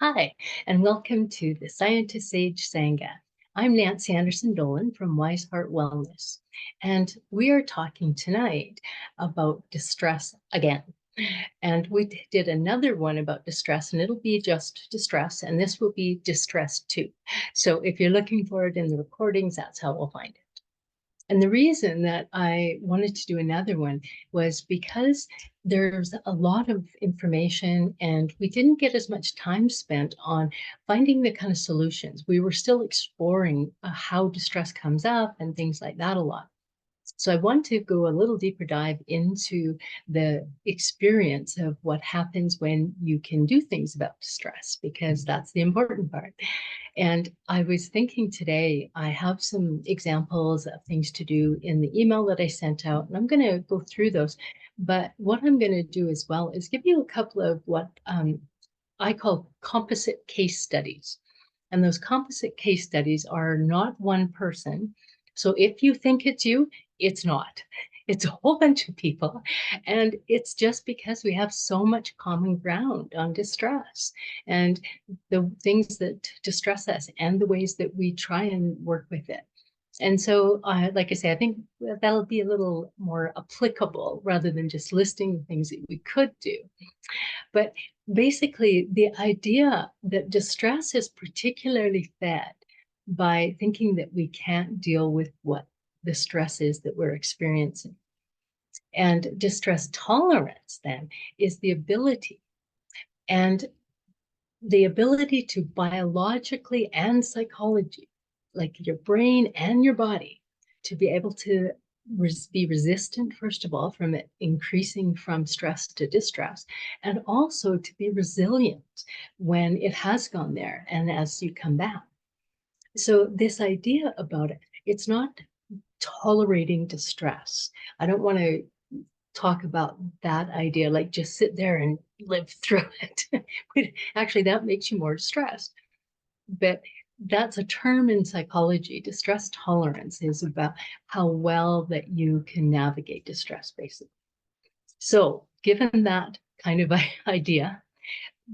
Hi, and welcome to the Scientist Sage Sangha. I'm Nancy Anderson Dolan from Wise Heart Wellness, and we are talking tonight about distress again. And we did another one about distress, and it'll be just distress, and this will be distress too. So if you're looking for it in the recordings, that's how we'll find it. And the reason that I wanted to do another one was because there's a lot of information and we didn't get as much time spent on finding the kind of solutions. We were still exploring how distress comes up and things like that a lot. So I want to go a little deeper dive into the experience of what happens when you can do things about distress, because that's the important part. And I was thinking today, I have some examples of things to do in the email that I sent out, and I'm going to go through those. But what I'm going to do as well is give you a couple of what I call composite case studies. And those composite case studies are not one person. So if you think it's you, it's not. It's a whole bunch of people. And it's just because we have so much common ground on distress and the things that distress us and the ways that we try and work with it. And so, like I say, I think that'll be a little more applicable rather than just listing the things that we could do. But basically, the idea that distress is particularly fed by thinking that we can't deal with what the stress is that we're experiencing. And distress tolerance then is the ability to biologically and psychology, like your brain and your body, to be able to be resistant, first of all, from it increasing from stress to distress, and also to be resilient when it has gone there and as you come back. So this idea about it, it's not tolerating distress. I don't want to talk about that idea, like just sit there and live through it. Actually, that makes you more stressed. But that's a term in psychology. Distress tolerance is about how well that you can navigate distress, basically. So given that kind of idea,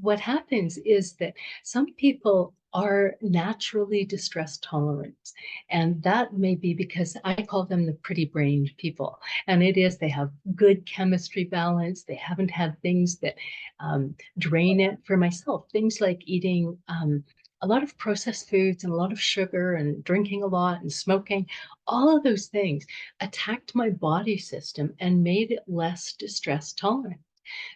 what happens is that some people are naturally distress tolerant. And that may be because I call them the pretty brained people. And it is, they have good chemistry balance. They haven't had things that drain it. For myself, things like eating a lot of processed foods and a lot of sugar and drinking a lot and smoking, all of those things attacked my body system and made it less distress tolerant.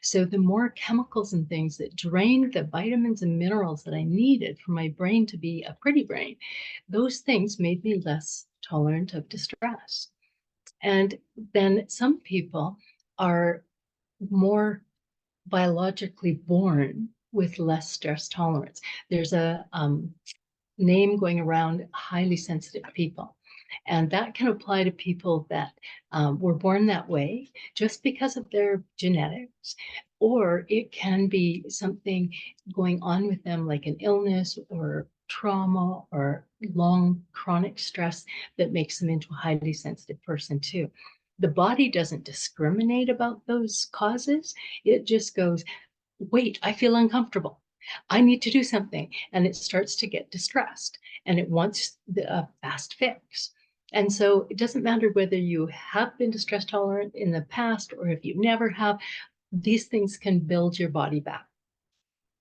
So the more chemicals and things that drained the vitamins and minerals that I needed for my brain to be a pretty brain, those things made me less tolerant of distress. And then some people are more biologically born with less stress tolerance. There's a name going around, highly sensitive people. And that can apply to people that were born that way just because of their genetics, or it can be something going on with them, like an illness or trauma or long chronic stress that makes them into a highly sensitive person too. The body doesn't discriminate about those causes. It just goes, wait, I feel uncomfortable. I need to do something. And it starts to get distressed and it wants a fast fix. And so it doesn't matter whether you have been distress tolerant in the past or if you never have, these things can build your body back.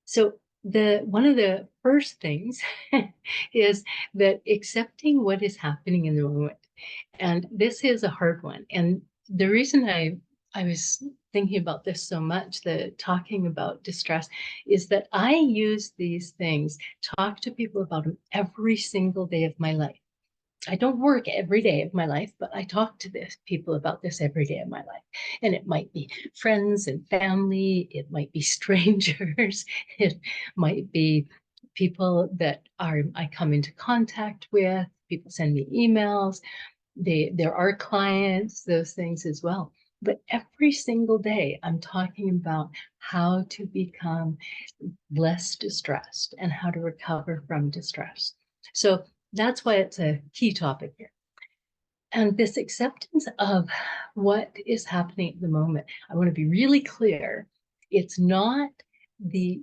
So one of the first things is that accepting what is happening in the moment. And this is a hard one. And the reason I was thinking about this so much, the talking about distress, is that I use these things, talk to people about them every single day of my life. I don't work every day of my life, but I talk to people about this every day of my life. And it might be friends and family, it might be strangers, it might be people that I come into contact with, people send me emails, there are clients, those things as well. But every single day, I'm talking about how to become less distressed and how to recover from distress. So that's why it's a key topic here. And this acceptance of what is happening at the moment, I want to be really clear. It's not the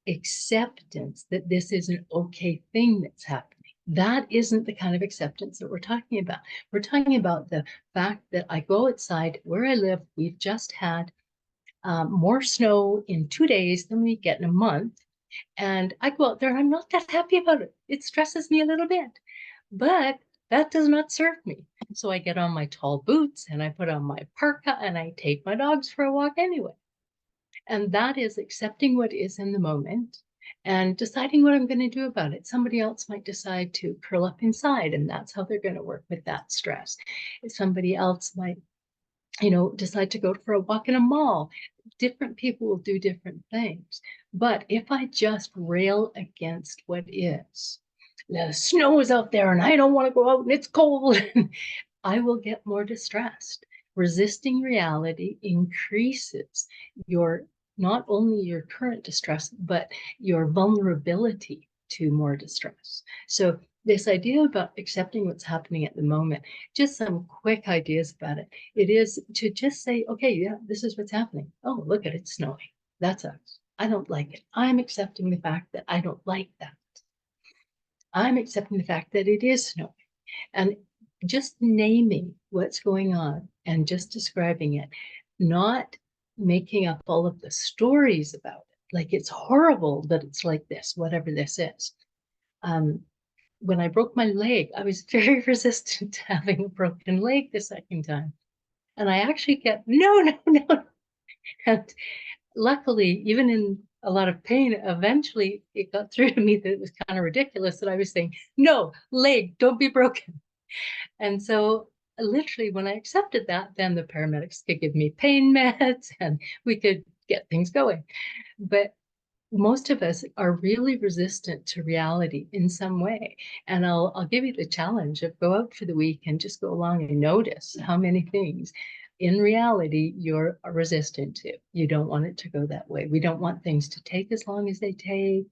acceptance that this is an okay thing that's happening. That isn't the kind of acceptance that we're talking about. We're talking about the fact that I go outside where I live. We've just had more snow in 2 days than we get in a month. And I go out there, I'm not that happy about it. It stresses me a little bit, but that does not serve me. So I get on my tall boots and I put on my parka and I take my dogs for a walk anyway. And that is accepting what is in the moment and deciding what I'm going to do about it. Somebody else might decide to curl up inside, and that's how they're going to work with that stress. Somebody else might, decide to go for a walk in a mall. Different people will do different things. But if I just rail against what is, the snow is out there and I don't want to go out and it's cold, I will get more distressed. Resisting reality increases your not only your current distress, but your vulnerability to more distress. So this idea about accepting what's happening at the moment, just some quick ideas about it. It is to just say, okay, yeah, this is what's happening. Oh, look at it, it's snowing. That sucks. I don't like it. I'm accepting the fact that I don't like that. I'm accepting the fact that it is snowing. And just naming what's going on and just describing it, not making up all of the stories about it. Like it's horrible that it's like this, whatever this is. When I broke my leg, I was very resistant to having a broken leg the second time. And I actually kept, no, no, no. And luckily, even in a lot of pain, eventually it got through to me that it was kind of ridiculous that I was saying, no, leg, don't be broken. And so literally when I accepted that, then the paramedics could give me pain meds and we could get things going. But most of us are really resistant to reality in some way. And I'll give you the challenge of go out for the week and just go along and notice how many things in reality you're resistant to. You don't want it to go that way. We don't want things to take as long as they take.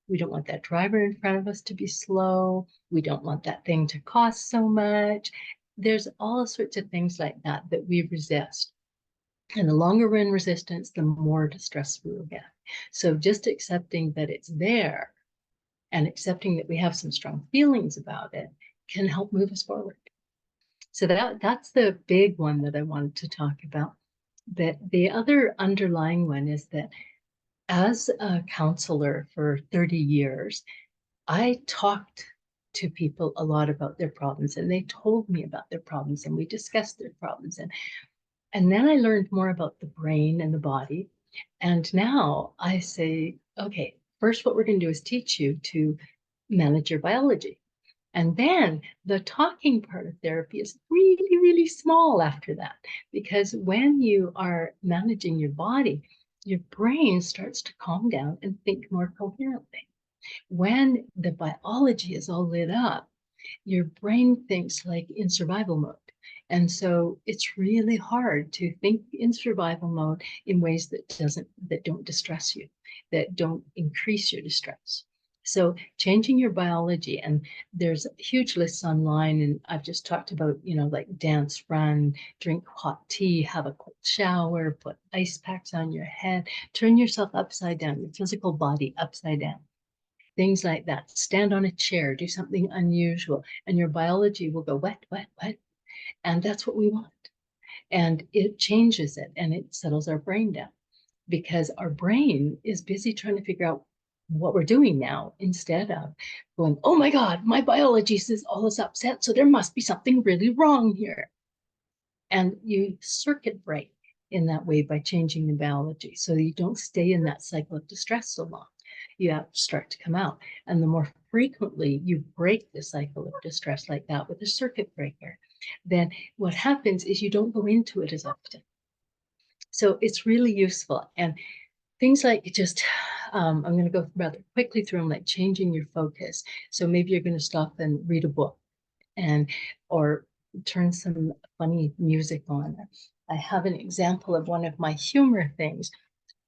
We don't want that driver in front of us to be slow. We don't want that thing to cost so much. There's all sorts of things like that that we resist. And the longer we're in resistance, the more distress we will get. So just accepting that it's there and accepting that we have some strong feelings about it can help move us forward. So that's the big one that I wanted to talk about. But the other underlying one is that as a counselor for 30 years, I talked to people a lot about their problems and they told me about their problems and we discussed their problems. And then I learned more about the brain and the body. And now I say, okay, first what we're going to do is teach you to manage your biology. And then the talking part of therapy is really, really small after that, because when you are managing your body, your brain starts to calm down and think more coherently. When the biology is all lit up, your brain thinks like in survival mode. And so it's really hard to think in survival mode in ways that don't distress you, that don't increase your distress. So changing your biology, and there's huge lists online, and I've just talked about, like dance, run, drink hot tea, have a cold shower, put ice packs on your head, turn yourself upside down, your physical body upside down. Things like that. Stand on a chair, do something unusual, and your biology will go wet, wet, wet. And that's what we want. And it changes it and it settles our brain down because our brain is busy trying to figure out what we're doing now instead of going, oh my God, my biology is all this upset. So there must be something really wrong here. And you circuit break in that way by changing the biology. So you don't stay in that cycle of distress so long. You have to start to come out. And the more frequently you break the cycle of distress like that with a circuit breaker, then what happens is you don't go into it as often. So it's really useful. And things like just, I'm going to go rather quickly through them, like changing your focus. So maybe you're going to stop and read a book or turn some funny music on. I have an example of one of my humor things.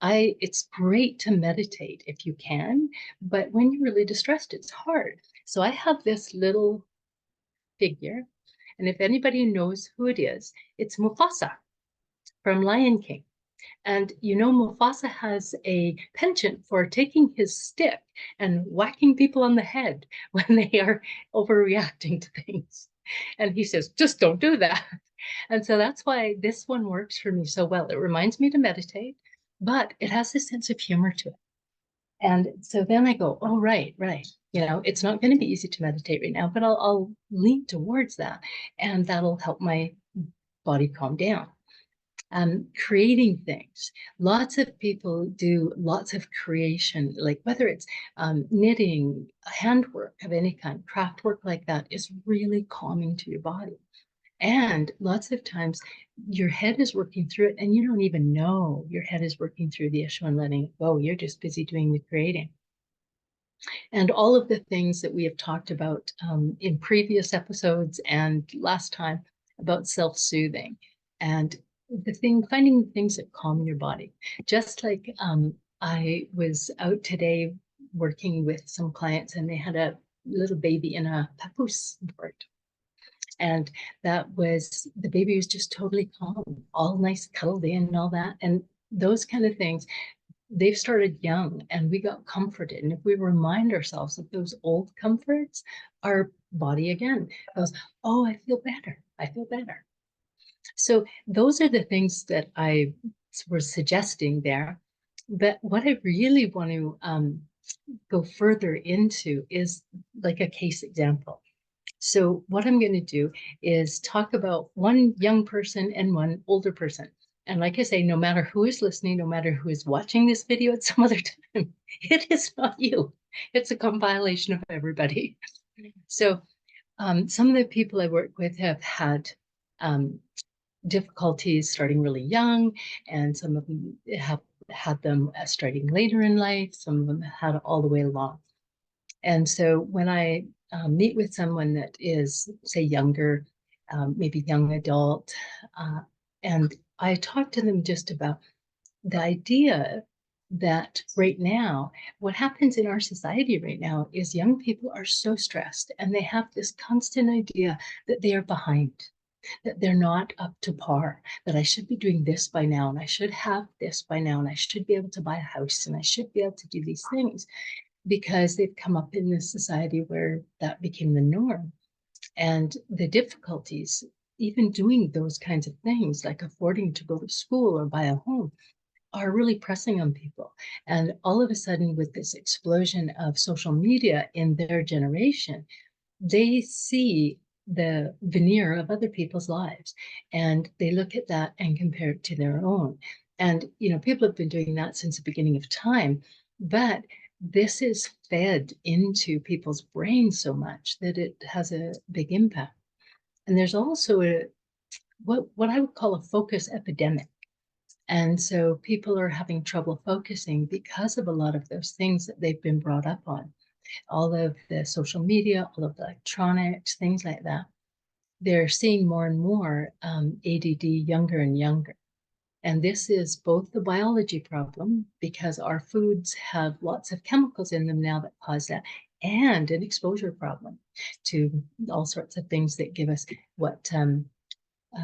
It's great to meditate if you can, but when you're really distressed, it's hard. So I have this little figure, and if anybody knows who it is, it's Mufasa from Lion King. And you know, Mufasa has a penchant for taking his stick and whacking people on the head when they are overreacting to things. And he says, just don't do that. And so that's why this one works for me so well. It reminds me to meditate, but it has this sense of humor to it. And so then I go, oh, right, right. You know, it's not going to be easy to meditate right now, but I'll lean towards that, and that'll help my body calm down. Creating things. Lots of people do lots of creation, like whether it's knitting, handwork of any kind, craft work like that is really calming to your body. And lots of times your head is working through it and you don't even know your head is working through the issue and letting it go. You're just busy doing the creating. And all of the things that we have talked about in previous episodes and last time about self-soothing and finding things that calm your body. Just like I was out today working with some clients and they had a little baby in a papoose board. And the baby was just totally calm, all nice, cuddled in and all that. And those kind of things, they've started young and we got comforted. And if we remind ourselves of those old comforts, our body again goes, oh, I feel better. I feel better. So those are the things that I was suggesting there. But what I really want to go further into is like a case example. So what I'm going to do is talk about one young person and one older person. And like I say, no matter who is listening, no matter who is watching this video at some other time, it is not you. It's a compilation of everybody. So some of the people I work with have had difficulties starting really young, and some of them have had them starting later in life. Some of them had it all the way along. And so when I meet with someone that is, say, younger, maybe young adult, and I talk to them just about the idea that right now, what happens in our society right now is young people are so stressed and they have this constant idea that they are behind, that they're not up to par, that I should be doing this by now, and I should have this by now, and I should be able to buy a house, and I should be able to do these things because they've come up in this society where that became the norm. And the difficulties, even doing those kinds of things, like affording to go to school or buy a home, are really pressing on people. And all of a sudden, with this explosion of social media in their generation, they see the veneer of other people's lives and they look at that and compare it to their own. And, you know, people have been doing that since the beginning of time, but this is fed into people's brains so much that it has a big impact. And there's also what I would call a focus epidemic. And so people are having trouble focusing because of a lot of those things that they've been brought up on. All of the social media, all of the electronics, things like that. They're seeing more and more ADD younger and younger. And this is both the biology problem, because our foods have lots of chemicals in them now that cause that, and an exposure problem to all sorts of things that give us what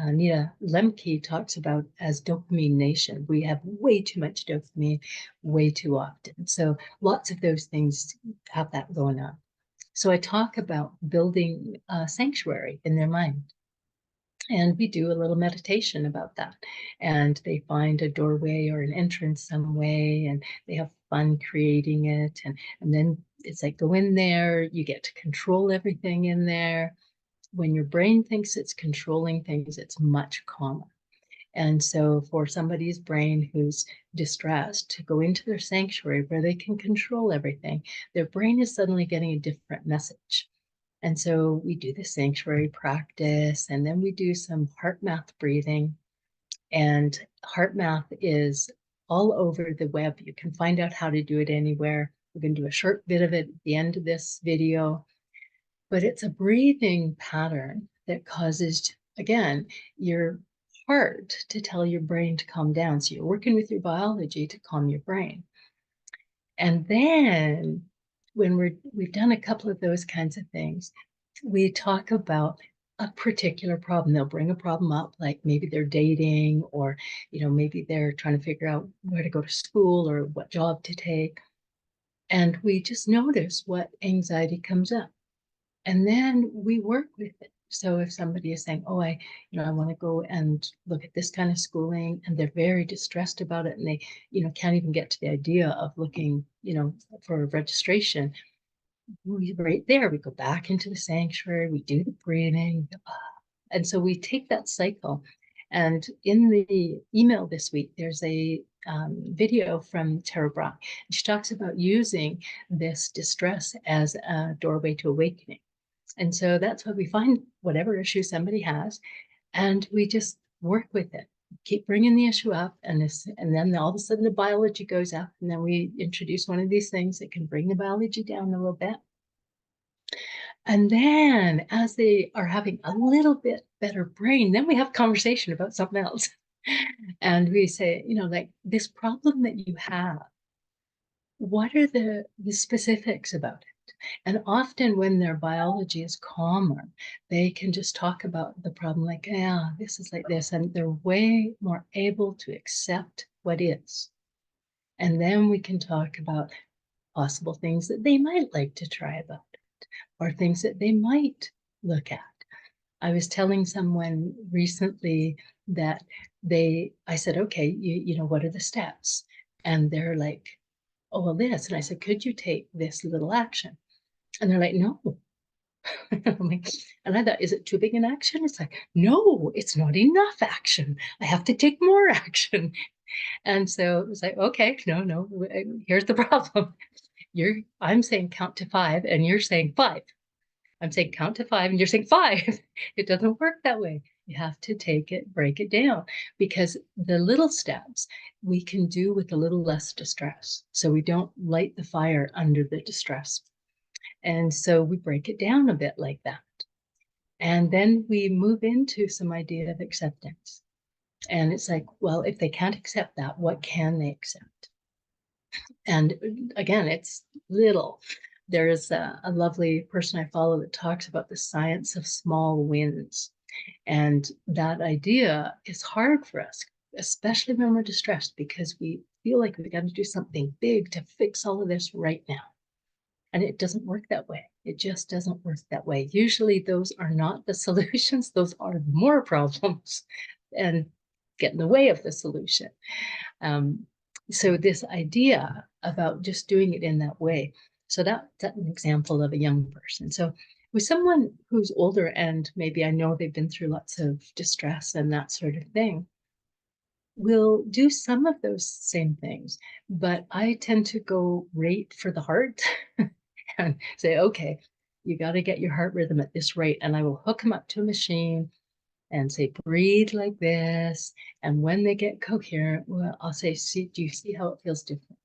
Nita Lemke talks about as dopamine nation. We have way too much dopamine way too often. So lots of those things have that going on. So I talk about building a sanctuary in their mind. And we do a little meditation about that. And they find a doorway or an entrance some way, and they have fun creating it. And then it's like, go in there, you get to control everything in there. When your brain thinks it's controlling things, it's much calmer. And so for somebody's brain who's distressed to go into their sanctuary where they can control everything, their brain is suddenly getting a different message. And so we do the sanctuary practice, and then we do some heart math breathing. And heart math is all over the web. You can find out how to do it anywhere. We're going to do a short bit of it at the end of this video. But it's a breathing pattern that causes, again, your heart to tell your brain to calm down. So you're working with your biology to calm your brain. And then when we've done a couple of those kinds of things, we talk about a particular problem. They'll bring a problem up, like maybe they're dating, or, maybe they're trying to figure out where to go to school or what job to take. And we just notice what anxiety comes up. And then we work with it. So if somebody is saying, oh, I want to go and look at this kind of schooling, and they're very distressed about it, and they, can't even get to the idea of looking, for registration, right there, we go back into the sanctuary, we do the breathing. And so we take that cycle. And in the email this week, there's a video from Tara Brach. She talks about using this distress as a doorway to awakening. And so that's why we find whatever issue somebody has, and we just work with it. Keep bringing the issue up, and then all of a sudden the biology goes up, and then we introduce one of these things that can bring the biology down a little bit. And then as they are having a little bit better brain, then we have conversation about something else. And we say, like, this problem that you have, what are the specifics about it? And often when their biology is calmer, they can just talk about the problem like, yeah, this is like this. And they're way more able to accept what is. And then we can talk about possible things that they might like to try about it, or things that they might look at. I was telling someone recently that I said, okay, what are the steps? And they're like, oh, well, this. And I said, could you take this little action? And they're like, no. And I thought, is it too big an action? It's like, no, it's not enough action. I have to take more action. And so it was like, okay, no, here's the problem. I'm saying count to 5, and you're saying 5. I'm saying count to 5, and you're saying 5. It doesn't work that way. You have to take it, break it down, because the little steps we can do with a little less distress. So we don't light the fire under the distress. And so we break it down a bit like that. And then we move into some idea of acceptance. And it's like, well, if they can't accept that, what can they accept? And again, it's little. There is a lovely person I follow that talks about the science of small wins. And that idea is hard for us, especially when we're distressed, because we feel like we got to do something big to fix all of this right now. And it doesn't work that way. It just doesn't work that way. Usually those are not the solutions. Those are more problems and get in the way of the solution. So this idea about just doing it in that way. So that's an example of a young person. So with someone who's older, and maybe I know they've been through lots of distress and that sort of thing, we'll do some of those same things, but I tend to go right for the heart and say, okay, you got to get your heart rhythm at this rate. And I will hook them up to a machine and say, breathe like this. And when they get coherent, well, I'll say, do you see how it feels different?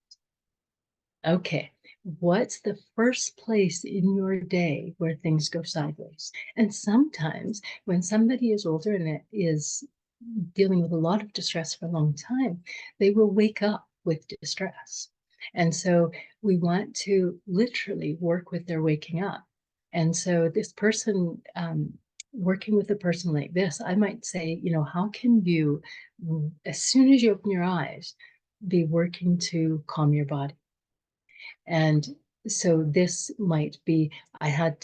Okay, what's the first place in your day where things go sideways? And sometimes when somebody is older and it is dealing with a lot of distress for a long time, they will wake up with distress. And so we want to literally work with their waking up. And so this person, working with a person like this, I might say, how can you, as soon as you open your eyes, be working to calm your body? And so this might be, I had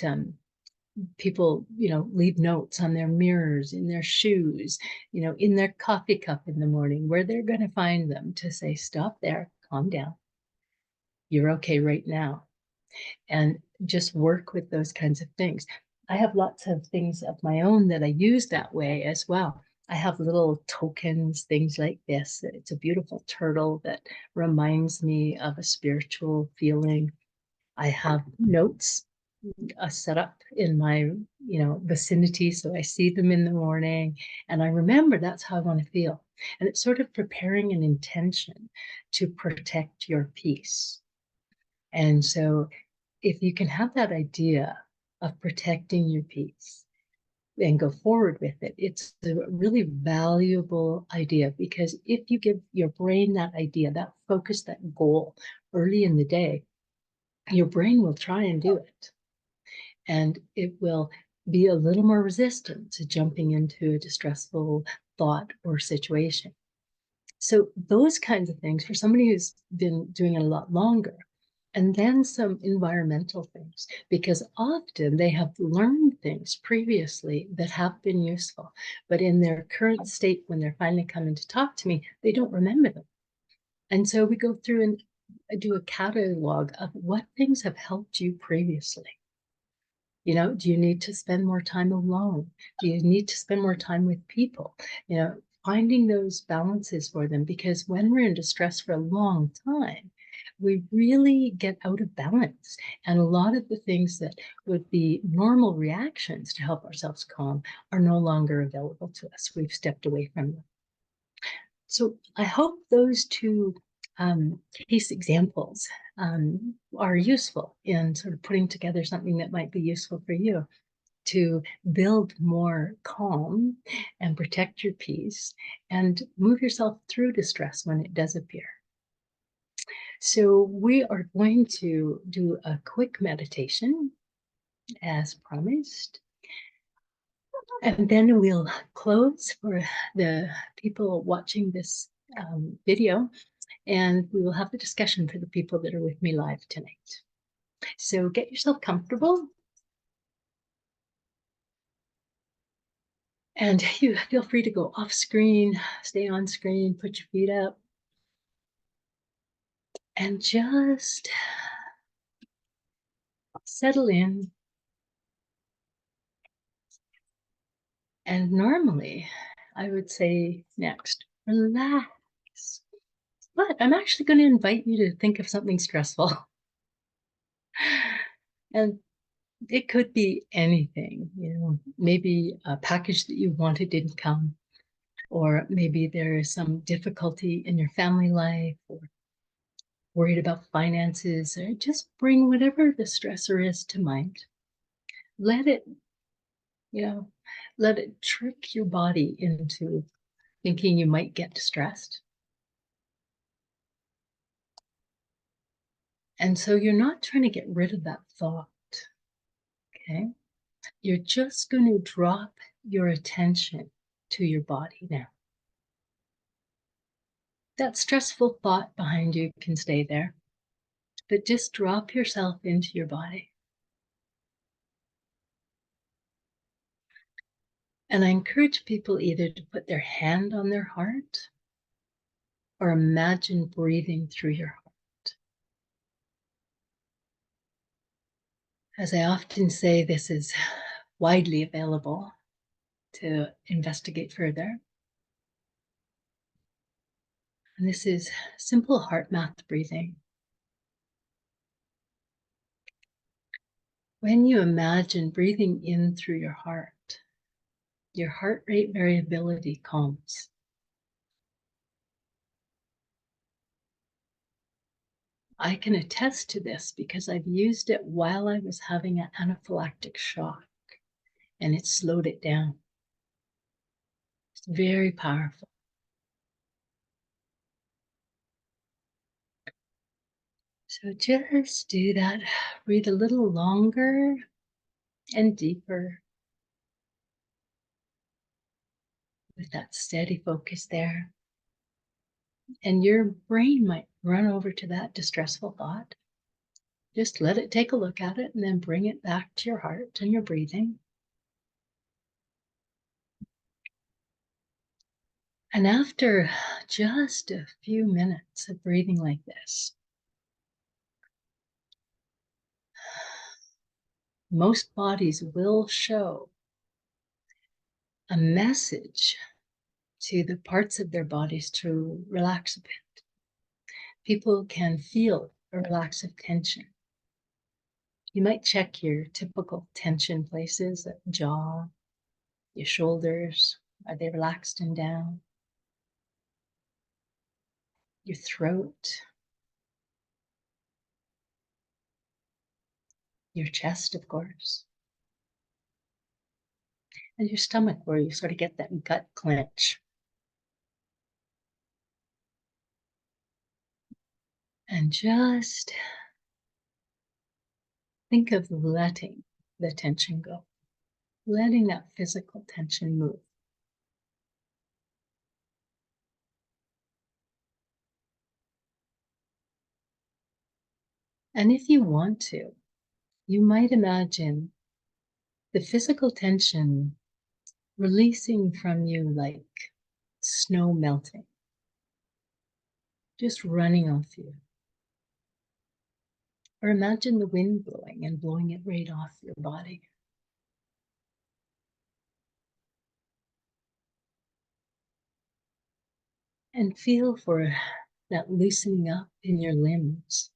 people, leave notes on their mirrors, in their shoes, in their coffee cup in the morning, where they're going to find them to say, stop there, calm down. You're okay right now. And just work with those kinds of things. I have lots of things of my own that I use that way as well. I have little tokens, things like this. It's a beautiful turtle that reminds me of a spiritual feeling. I have notes set up in my vicinity, so I see them in the morning and I remember that's how I want to feel. And it's sort of preparing an intention to protect your peace. And so if you can have that idea of protecting your peace and go forward with it, it's a really valuable idea, because if you give your brain that idea, that focus, that goal early in the day, your brain will try and do it. And it will be a little more resistant to jumping into a distressful thought or situation. So those kinds of things for somebody who's been doing it a lot longer. And then some environmental things, because often they have learned things previously that have been useful, but in their current state, when they're finally coming to talk to me, they don't remember them. And so we go through and do a catalog of what things have helped you previously. You know, do you need to spend more time alone? Do you need to spend more time with people? You know, finding those balances for them, because when we're in distress for a long time, we really get out of balance. And a lot of the things that would be normal reactions to help ourselves calm are no longer available to us. We've stepped away from them. So I hope those two case examples are useful in sort of putting together something that might be useful for you to build more calm and protect your peace and move yourself through distress when it does appear. So we are going to do a quick meditation as promised. And then we'll close for the people watching this video, and we will have the discussion for the people that are with me live tonight. So get yourself comfortable. And you feel free to go off screen, stay on screen, put your feet up, and just settle in. And normally, I would say next, relax. But I'm actually going to invite you to think of something stressful. And it could be anything, you know, maybe a package that you wanted didn't come, or maybe there is some difficulty in your family life, or worried about finances, or just bring whatever the stressor is to mind. Let it, you know, let it trick your body into thinking you might get distressed. And so you're not trying to get rid of that thought, okay? You're just going to drop your attention to your body now. That stressful thought behind you can stay there, but just drop yourself into your body. And I encourage people either to put their hand on their heart or imagine breathing through your heart. As I often say, this is widely available to investigate further. And this is simple heart math breathing. When you imagine breathing in through your heart rate variability calms. I can attest to this because I've used it while I was having an anaphylactic shock, and it slowed it down. It's very powerful. So just do that. Breathe a little longer and deeper with that steady focus there. And your brain might run over to that distressful thought. Just let it take a look at it and then bring it back to your heart and your breathing. And after just a few minutes of breathing like this, most bodies will show a message to the parts of their bodies to relax a bit. People can feel a relax of tension. You might check your typical tension places, like jaw, your shoulders. Are they relaxed and down? Your throat, your chest, of course, and your stomach, where you sort of get that gut clench. And just think of letting the tension go. letting that physical tension move. And if you want to, you might imagine the physical tension releasing from you like snow melting, just running off you. Or imagine the wind blowing and blowing it right off your body. And feel for that loosening up in your limbs.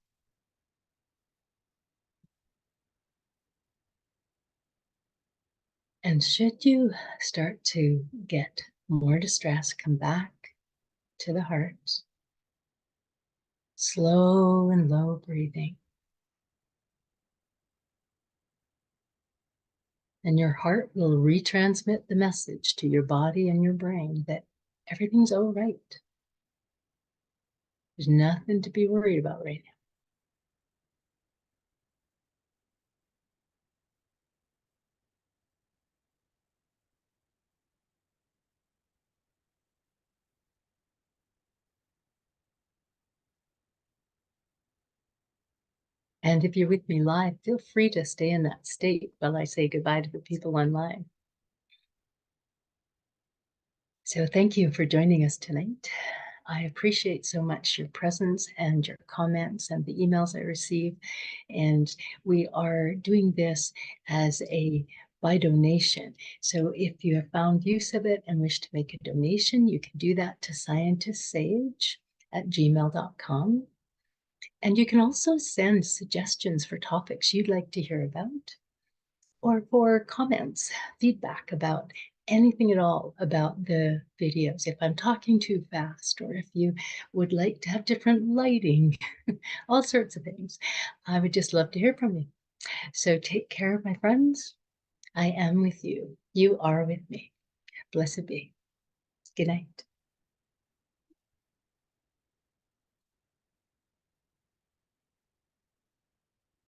And should you start to get more distress, come back to the heart. Slow and low breathing. And your heart will retransmit the message to your body and your brain that everything's all right. There's nothing to be worried about right now. And if you're with me live, feel free to stay in that state while I say goodbye to the people online. So thank you for joining us tonight. I appreciate so much your presence and your comments and the emails I receive. And we are doing this as by donation. So if you have found use of it and wish to make a donation, you can do that to scientistsage@gmail.com. And you can also send suggestions for topics you'd like to hear about, or for comments, feedback about anything at all about the videos. If I'm talking too fast, or if you would like to have different lighting, all sorts of things, I would just love to hear from you. So take care, my friends. I am with you. You are with me. Blessed be. Good night.